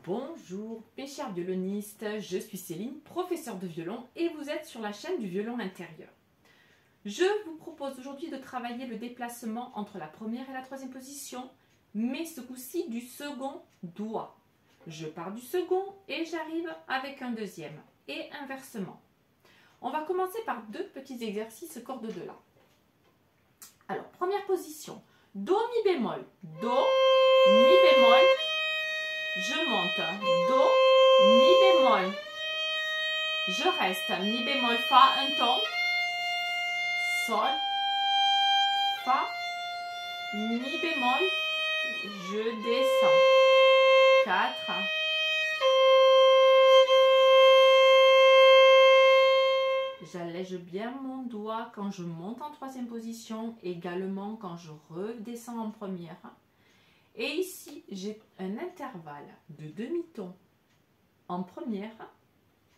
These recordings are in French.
Bonjour mes chers violonistes, je suis Céline, professeure de violon et vous êtes sur la chaîne du violon intérieur. Je vous propose aujourd'hui de travailler le déplacement entre la première et la troisième position, mais ce coup-ci du second doigt. Je pars du second et j'arrive avec un deuxième et inversement. On va commencer par deux petits exercices corde de la. Alors, première position, Do, Mi bémol, Do, Mi bémol, je monte, Do, Mi bémol, je reste, Mi bémol, Fa, un ton, Sol, Fa, Mi bémol, je descends, 4, j'allège bien mon doigt quand je monte en troisième position, également quand je redescends en première. Et ici, j'ai un intervalle de demi-ton en première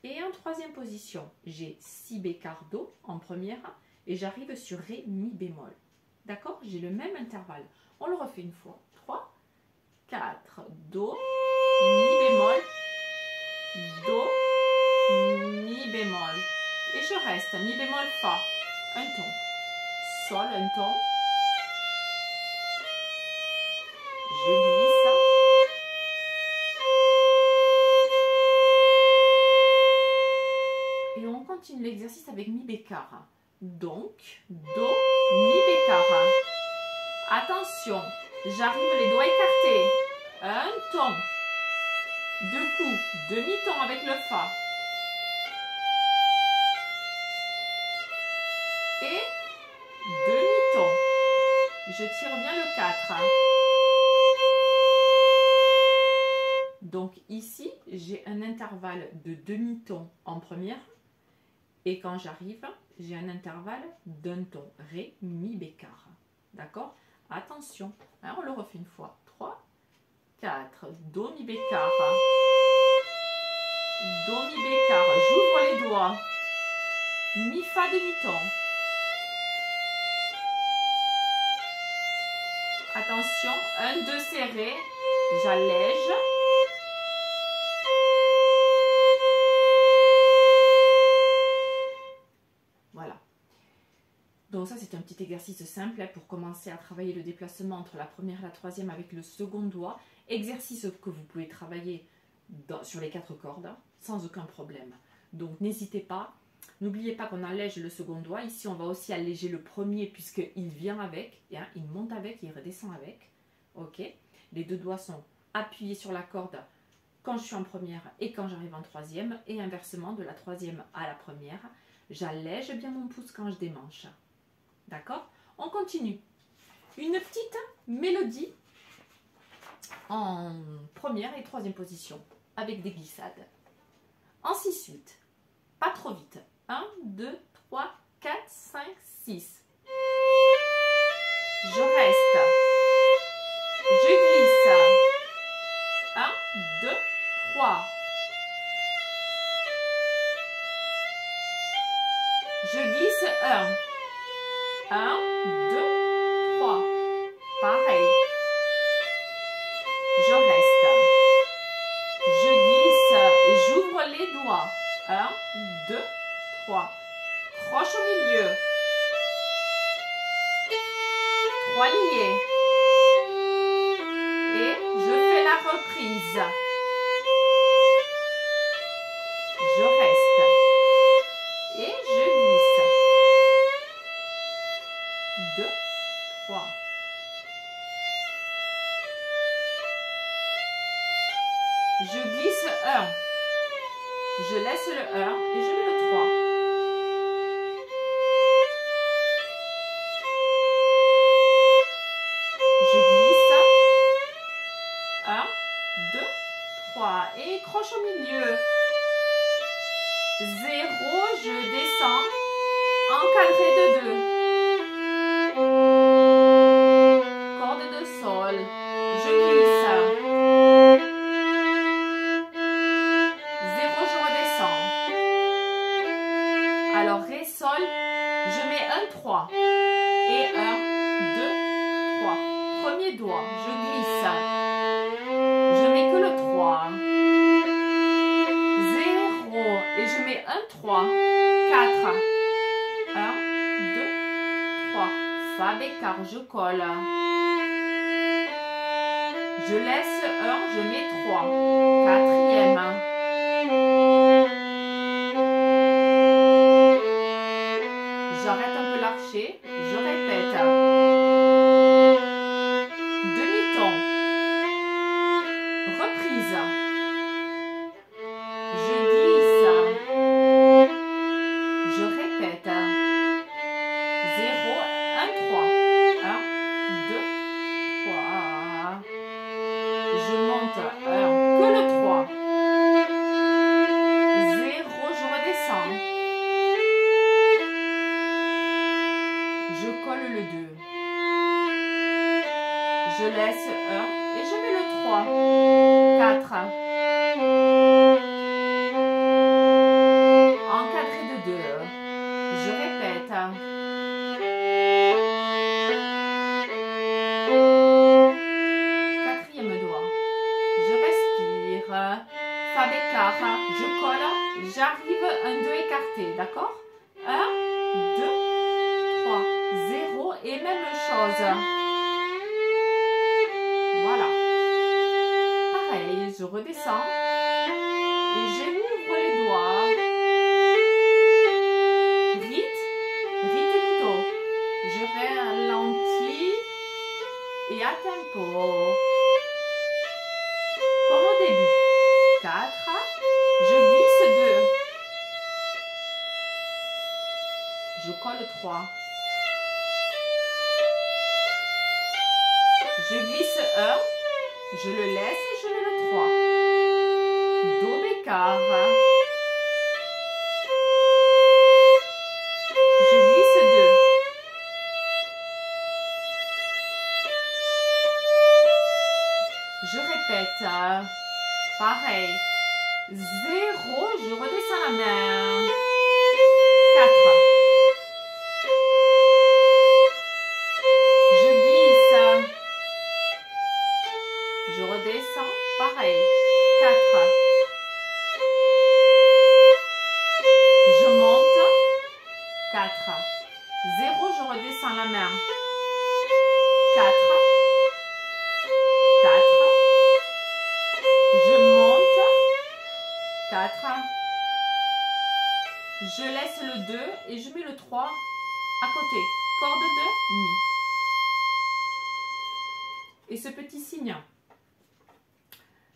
et en troisième position. J'ai si bécard Do en première et j'arrive sur Ré, Mi bémol. D'accord? J'ai le même intervalle. On le refait une fois. 3, 4, Do, Mi bémol, Do, Mi bémol. Et je reste, Mi bémol, Fa, un ton, Sol, un ton, je glisse, et on continue l'exercice avec Mi bécard. Donc, Do, Mi bécard. Attention, j'arrive les doigts écartés, un ton, deux coups, demi-ton avec le Fa. Et demi-ton. Je tire bien le 4. Donc ici, j'ai un intervalle de demi-ton en première. Et quand j'arrive, j'ai un intervalle d'un ton. Ré, Mi, bécard. D'accord? Attention. Alors, on le refait une fois. 3, 4. Do, Mi, bécard. Do, Mi, bécard. J'ouvre les doigts. Mi, Fa, demi-ton. Attention, 1, 2 serré, j'allège. Voilà. Donc ça, c'est un petit exercice simple pour commencer à travailler le déplacement entre la première et la troisième avec le second doigt. Exercice que vous pouvez travailler sur les 4 cordes sans aucun problème. Donc n'hésitez pas. N'oubliez pas qu'on allège le second doigt. Ici, on va aussi alléger le premier puisqu'il vient avec. Hein, il monte avec et il redescend avec. Ok. Les deux doigts sont appuyés sur la corde quand je suis en première et quand j'arrive en troisième. Et inversement, de la troisième à la première. J'allège bien mon pouce quand je démanche. D'accord? On continue. Une petite mélodie en première et troisième position avec des glissades. En 6/8. Pas trop vite. 1, 2, 3, 4, 5, 6. Je reste. Je glisse. 1, 2, 3. Je glisse 1. 1, 2, 3. Pareil. Je reste. Je glisse. J'ouvre les doigts. 1, 2, 3. Croche au milieu. 3 liés. Et je fais la reprise. Je reste. Et je glisse. 2, 3. Je glisse 1. Je laisse le 1 et je mets le 3. Je glisse. 1, 2, 3. Et croche au milieu. 0, je descends. Encadré de 2. Corde de sol. Je glisse. 0, je redescends. Alors, Ré, Sol, je mets un 3. Et 1, 2, 3. Premier doigt, je glisse. Je mets que le 3. Fa bécard, je colle. Je laisse 1, je mets 3. Quatrième. J'arrête un peu l'archet, je répète. Demi-ton. Reprise. Je glisse. Je répète. 0, 1, 3. 1, 2, 3. Je monte 1, que le 3. 0, je redescends. Je colle le 2. Je laisse 1 et je mets le 3. 4. Encadré de 2. Je répète. Quatrième doigt. Je respire. Fa bécard. Je colle. J'arrive un 2 écarté. D'accord? 1, 2, 3, 0 et même chose. Voilà. Pareil, je redescends et j'ouvre les doigts. Rite plutôt. Je ralentis et à tempo. Comme au début. 4. Je glisse 2. Je colle 3. Je glisse 1. Je le laisse et je mets le 3. Do bécard. Je glisse 2. Je répète. Pareil. 0. Je redescends la main. 4. Je glisse. Je redescends. Pareil. 4. Je monte. 4. 0. Je redescends la main. 4. 4. Je monte. 4. Je laisse le 2 et je mets le 3 à côté. Corde de mi. Et ce petit signe,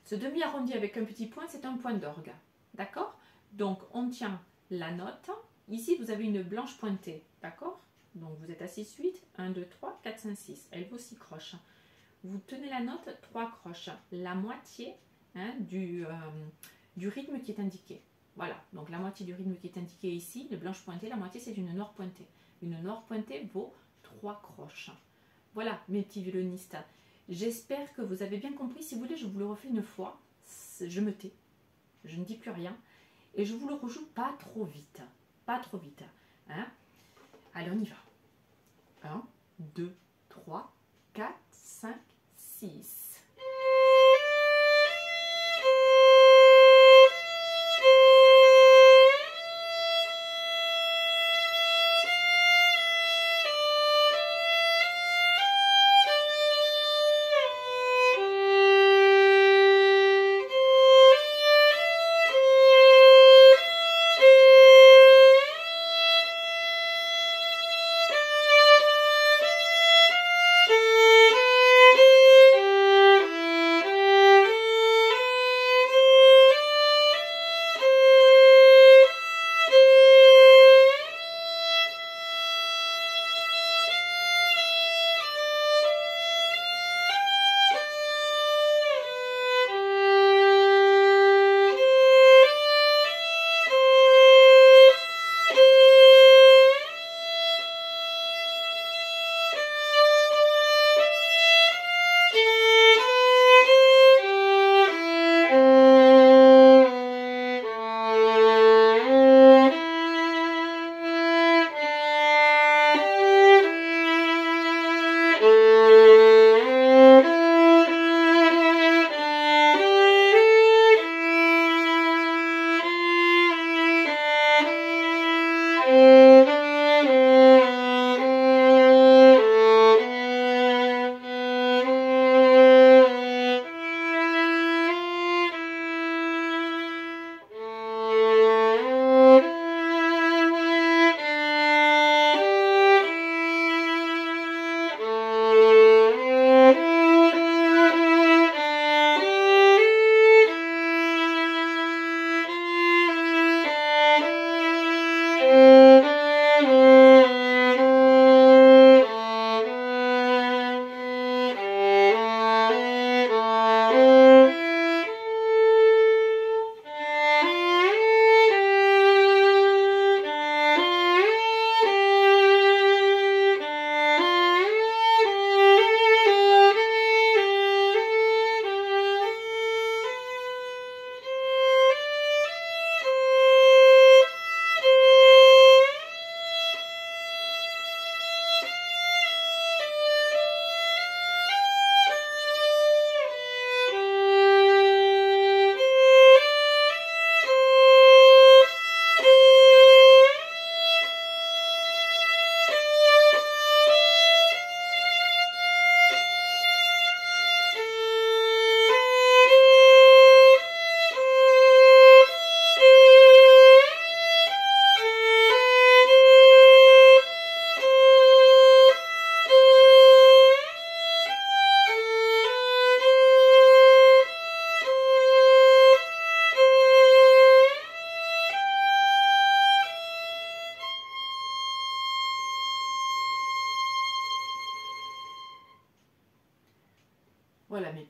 ce demi-arrondi avec un petit point, c'est un point d'orgue. D'accord? Donc, on tient la note. Ici, vous avez une blanche pointée. D'accord? Donc, vous êtes à 6-8. 1, 2, 3, 4, 5, 6. Elle vaut 6 croches. Vous tenez la note 3 croches. La moitié du rythme qui est indiqué. Voilà. Donc, la moitié du rythme qui est indiqué ici, le blanche pointée, la moitié, c'est une noire pointée. Une noire pointée vaut 3 croches. Voilà, mes petits violonistes. J'espère que vous avez bien compris. Si vous voulez, je vous le refais une fois. Je me tais. Je ne dis plus rien. Et je vous le rejoue pas trop vite. Pas trop vite. Hein? Allez, on y va. 1, 2, 3, 4, 5, 6.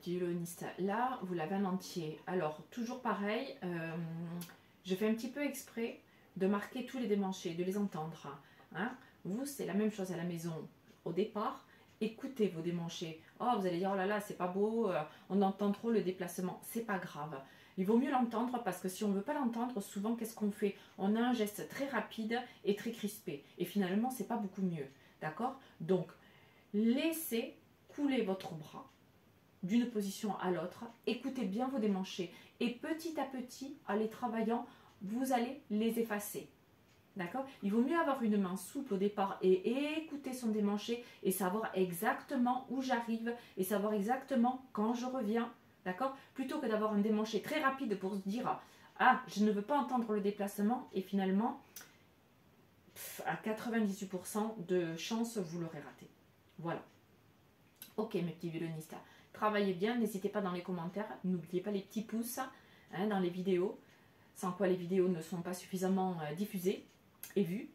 petits violonistes, là, vous l'avez en entier. Alors, toujours pareil, je fais un petit peu exprès de marquer tous les démanchés, de les entendre. Hein. Vous, c'est la même chose à la maison. Au départ, écoutez vos démanchés. Oh, vous allez dire, oh là là, c'est pas beau, on entend trop le déplacement. C'est pas grave. Il vaut mieux l'entendre parce que si on ne veut pas l'entendre, souvent, qu'est-ce qu'on fait? On a un geste très rapide et très crispé. Et finalement, c'est pas beaucoup mieux. D'accord? Donc, laissez couler votre bras d'une position à l'autre. Écoutez bien vos démanchés. Et petit à petit, en les travaillant, vous allez les effacer. D'accord? Il vaut mieux avoir une main souple au départ et écouter son démanché et savoir exactement où j'arrive et savoir exactement quand je reviens. D'accord? Plutôt que d'avoir un démanché très rapide pour se dire ah, je ne veux pas entendre le déplacement et finalement, à 98% de chance, vous l'aurez raté. Voilà. Ok, mes petits violonistes. Travaillez bien, n'hésitez pas dans les commentaires. N'oubliez pas les petits pouces hein, dans les vidéos, sans quoi les vidéos ne sont pas suffisamment diffusées et vues.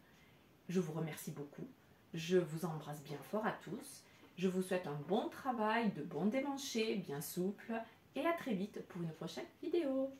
Je vous remercie beaucoup. Je vous embrasse bien fort à tous. Je vous souhaite un bon travail, de bons démanchés, bien souples. Et à très vite pour une prochaine vidéo.